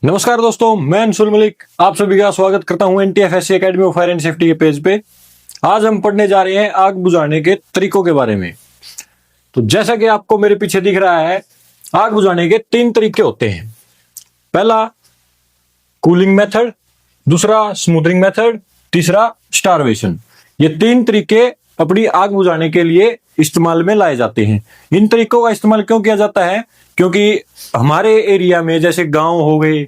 नमस्कार दोस्तों, मैं अंशुल मलिक आप सभी का स्वागत करता हूं NTFSC academy of fire and safety के पेज पे। आज हम पढ़ने जा रहे हैं आग बुझाने के तरीकों के बारे में। तो जैसा कि आपको मेरे पीछे दिख रहा है, आग बुझाने के 3 तरीके होते हैं। पहला कूलिंग मेथड, दूसरा स्मूदरिंग मेथड, तीसरा स्टारवेशन। ये 3 तरीके अपनी आग बुझाने के लिए इस्तेमाल में लाए जाते हैं। इन तरीकों का इस्तेमाल क्यों किया जाता है? क्योंकि हमारे एरिया में जैसे गांव हो गए,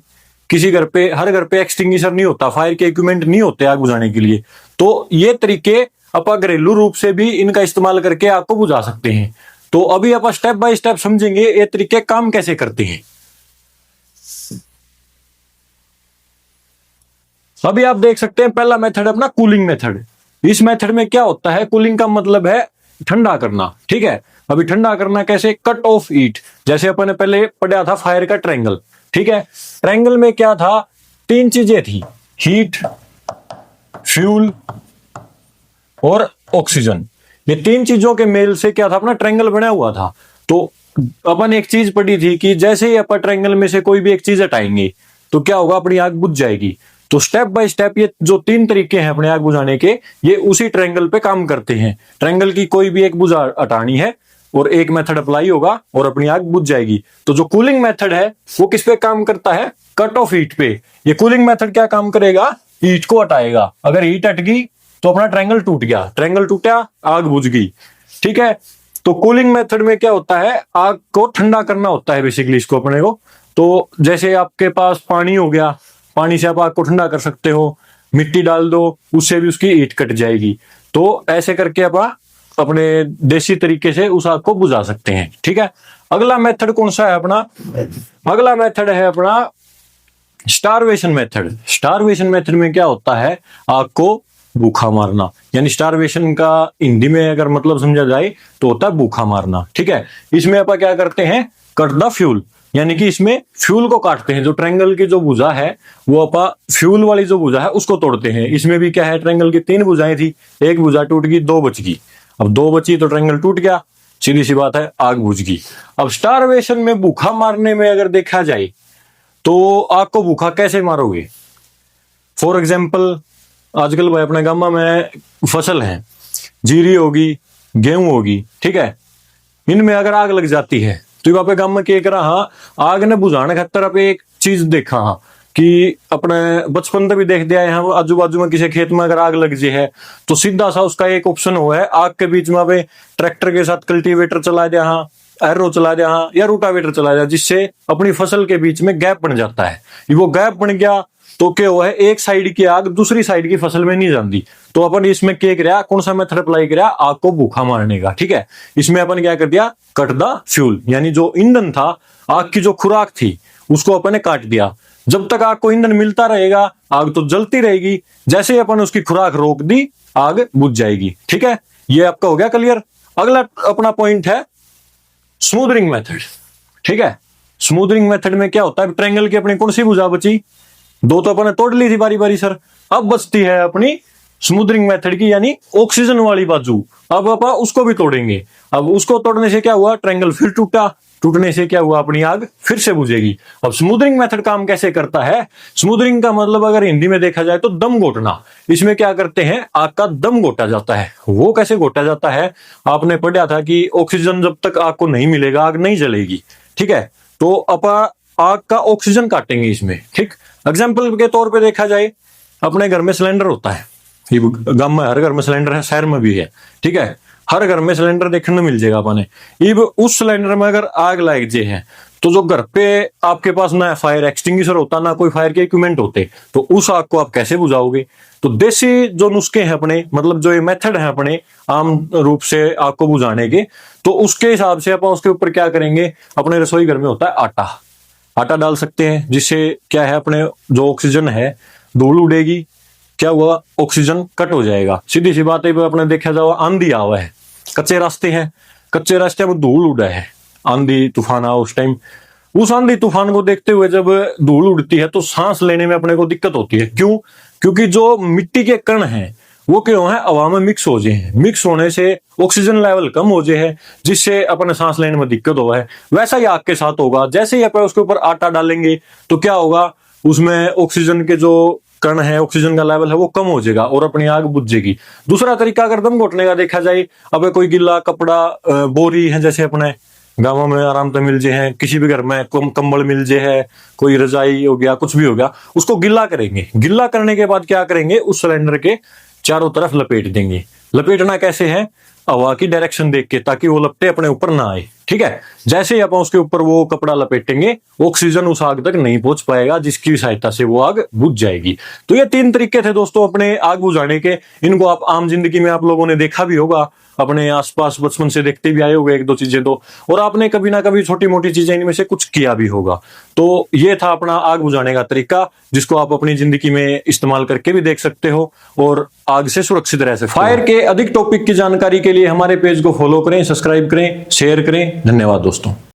किसी घर पे, हर घर पे एक्सटिंग्विशर नहीं होता, फायर के इक्विपमेंट नहीं होते आग बुझाने के लिए। तो ये तरीके अपन घरेलू रूप से भी इनका इस्तेमाल करके आग को बुझा सकते हैं। तो अभी अपन स्टेप बाय स्टेप समझेंगे ये तरीके काम कैसे करते हैं। अभी आप देख सकते हैं पहला मेथड अपना कूलिंग मेथड। इस मेथड में क्या होता है? कूलिंग का मतलब है ठंडा करना, ठीक है। अभी ठंडा करना कैसे? Cut off heat. जैसे अपन ने पहले पढ़ा था फायर का ट्रायंगल, ठीक है। ट्रायंगल में क्या था? 3 चीजें थी, हीट, फ्यूल और ऑक्सीजन। ये 3 चीजों के मेल से क्या था? अपना ट्रायंगल बना हुआ था। तो अपन एक चीज पढ़ी थी कि जैसे ही अपन ट्रायंगल में से कोई भी एक चीज हटाएंगे तो क्या होगा? अपनी आग बुझ जाएगी। तो स्टेप बाय स्टेप ये जो 3 तरीके हैं अपने आग बुझाने के, ये उसी ट्रायंगल पे काम करते हैं। ट्रायंगल की कोई भी एक बुझा हटानी है और एक मेथड अप्लाई होगा और अपनी आग बुझ जाएगी। तो जो कूलिंग मेथड है वो किस पे काम करता है? कट ऑफ हीट पे। ये कूलिंग मेथड क्या काम करेगा? हीट को हटाएगा। अगर हीट हट गई तो अपना ट्रायंगल टूट गया, ट्रायंगल टूटा, आग बुझ गई, ठीक है। तो कूलिंग मेथड में क्या होता है? आग को ठंडा करना होता है बेसिकली इसको अपने को। तो जैसे आपके पास पानी हो गया, पानी से आप आग को ठंडा कर सकते हो, मिट्टी डाल दो, उससे भी उसकी हीट कट जाएगी। तो ऐसे करके आप अपने देसी तरीके से उस आग को बुझा सकते हैं, ठीक है। अगला मेथड कौन सा है अपना? अगला मेथड है अपना स्टारवेशन मेथड। स्टारवेशन मेथड में क्या होता है? आग को भूखा मारना। यानी स्टारवेशन का हिंदी में अगर मतलब समझा जाए तो होता है भूखा मारना, ठीक है। इसमें अपन क्या करते हैं? Cut the fuel. यानी कि इसमें फ्यूल को काटते हैं। जो ट्रायंगल की जो भुजा है वो अपा फ्यूल वाली जो भुजा है उसको तोड़ते हैं। इसमें भी क्या है? ट्रायंगल की 3 भुजाएं थी, एक भुजा टूट गई, 2 बच गई। अब 2 बची तो ट्रायंगल टूट गया, सीधी सी बात है, आग बुझ गई। अब स्टारवेशन में भूखा मारने में अगर देखा जाए तो आग को भूखा कैसे मारोगे? फॉर एग्जाम्पल आजकल भाई अपने गांव में फसल है, जीरी होगी, गेहूं होगी, ठीक है। इनमें अगर आग लग जाती है तो वहां पे गांव में क्या करा? हाँ, आग ने बुझाने खातर अब एक चीज देखा, हाँ, कि अपने बचपन से भी देख दिया है, आजू बाजू में किसी खेत में अगर आग लग जाए है तो सीधा सा उसका एक ऑप्शन हुआ है, आग के बीच में पे ट्रैक्टर के साथ कल्टीवेटर चला दिया, हाँ, एरो चला दिया, हाँ, या रोटावेटर चला दिया, जिससे अपनी फसल के बीच में गैप बन जाता है। वो गैप बन गया तो क्या हुआ है? एक साइड की आग दूसरी साइड की फसल में नहीं जाती। तो अपन इसमें क्या किया? कौन सा मेथड अप्लाई किया? आग को भूखा मारने का, ठीक है। इसमें अपन क्या कर दिया? Cut the fuel. यानी जो ईंधन था, आग की जो खुराक थी, उसको अपन ने काट दिया। जब तक आग को ईंधन मिलता रहेगा आग तो जलती रहेगी। जैसे ही अपन उसकी खुराक रोक दी आग बुझ जाएगी, ठीक है। ये आपका हो गया क्लियर। अगला अपना पॉइंट है स्मूदरिंग मेथड, ठीक है। स्मूदरिंग मेथड में क्या होता है? ट्रायंगल की अपनी कौन सी भुजा बची? 2 तो अपन ने तोड़ ली थी बारी बारी सर। अब बचती है अपनी स्मूदरिंग मेथड की, यानी ऑक्सीजन वाली बाजू। अब अपन उसको भी तोड़ेंगे। अब उसको तोड़ने से क्या हुआ? ट्रायंगल फिर टूटा, टूटने से क्या हुआ? अपनी आग फिर से बुझेगी। अब स्मूदरिंग मेथड काम कैसे करता है? स्मूदरिंग का मतलब अगर हिंदी में देखा जाए तो दम घोटना। इसमें क्या करते हैं? आग का दम घोटा जाता है। वो कैसे घोटा जाता है? आपने पढ़ा था कि ऑक्सीजन जब तक आग को नहीं मिलेगा आग नहीं जलेगी, ठीक है। तो अपन आग का ऑक्सीजन काटेंगे इसमें, ठीक। एग्जाम्पल के तौर पे देखा जाए, अपने घर में सिलेंडर होता है, गांव में हर घर में सिलेंडर है, शहर में भी है, ठीक है। हर घर में सिलेंडर देखने को मिल जाएगा अपने। इब उस सिलेंडर में अगर आग लग जाए है तो जो घर पे आपके पास ना फायर एक्सटिंग्विशर होता, ना कोई फायर के इक्विपमेंट होते, तो उस आग को आप कैसे बुझाओगे? तो देसी जो नुस्खे हैं अपने, मतलब जो ये मेथड है अपने आम रूप से आग को बुझाने के, तो उसके हिसाब से अपन उसके ऊपर क्या करेंगे? अपने रसोई घर में होता है आटा, आटा डाल सकते हैं, जिससे क्या है अपने जो ऑक्सीजन है धूल उड़ेगी, क्या हुआ? ऑक्सीजन कट हो जाएगा। सीधी सी बात है, अपने देखा जाओ आंधी आवा है, कच्चे रास्ते हैं, कच्चे रास्ते में धूल उड़ा है, आंधी तूफान आ उस टाइम, उस आंधी तूफान को देखते हुए जब धूल उड़ती है तो सांस लेने में अपने को दिक्कत होती है। क्यों? क्योंकि जो मिट्टी के कण हैं वो क्यों है? हवा में मिक्स हो जाए हैं। मिक्स होने से ऑक्सीजन लेवल कम हो जाए है, जिससे अपने सांस लेने में दिक्कत हुआ है। वैसा ही आग के साथ होगा। जैसे ही अपन उसके ऊपर आटा डालेंगे तो क्या होगा? उसमें ऑक्सीजन के जो कण है, ऑक्सीजन का लेवल है वो कम हो जाएगा और अपनी आग बुझ जाएगी। दूसरा तरीका अगर दम घोटने का देखा जाए, अब कोई गिल्ला कपड़ा, बोरी है जैसे अपने गांवों में आराम से मिल जे है, किसी भी घर में कंबल मिल जे है, कोई रजाई हो गया, कुछ भी हो गया, उसको गिल्ला करेंगे। गिल्ला करने के बाद क्या करेंगे, उस सिलेंडर के चारों तरफ लपेट देंगे। लपेटना कैसे है, हवा की डायरेक्शन देख के, ताकि वो लपटे अपने ऊपर ना आए। ठीक है, जैसे ही अपन उसके ऊपर वो कपड़ा लपेटेंगे, ऑक्सीजन उस आग तक नहीं पहुंच पाएगा, जिसकी सहायता से वो आग बुझ जाएगी। तो ये 3 तरीके थे दोस्तों अपने आग बुझाने के। इनको आप आम जिंदगी में आप लोगों ने देखा भी होगा, अपने आसपास बचपन से देखते भी आए होंगे 1-2 चीजें तो, और आपने कभी ना कभी छोटी मोटी चीजें इनमें से कुछ किया भी होगा। तो ये था अपना आग बुझाने का तरीका, जिसको आप अपनी जिंदगी में इस्तेमाल करके भी देख सकते हो और आग से सुरक्षित रह सकते हो। फायर के अधिक टॉपिक की जानकारी के लिए हमारे पेज को फॉलो करें, सब्सक्राइब करें, शेयर करें। धन्यवाद दोस्तों।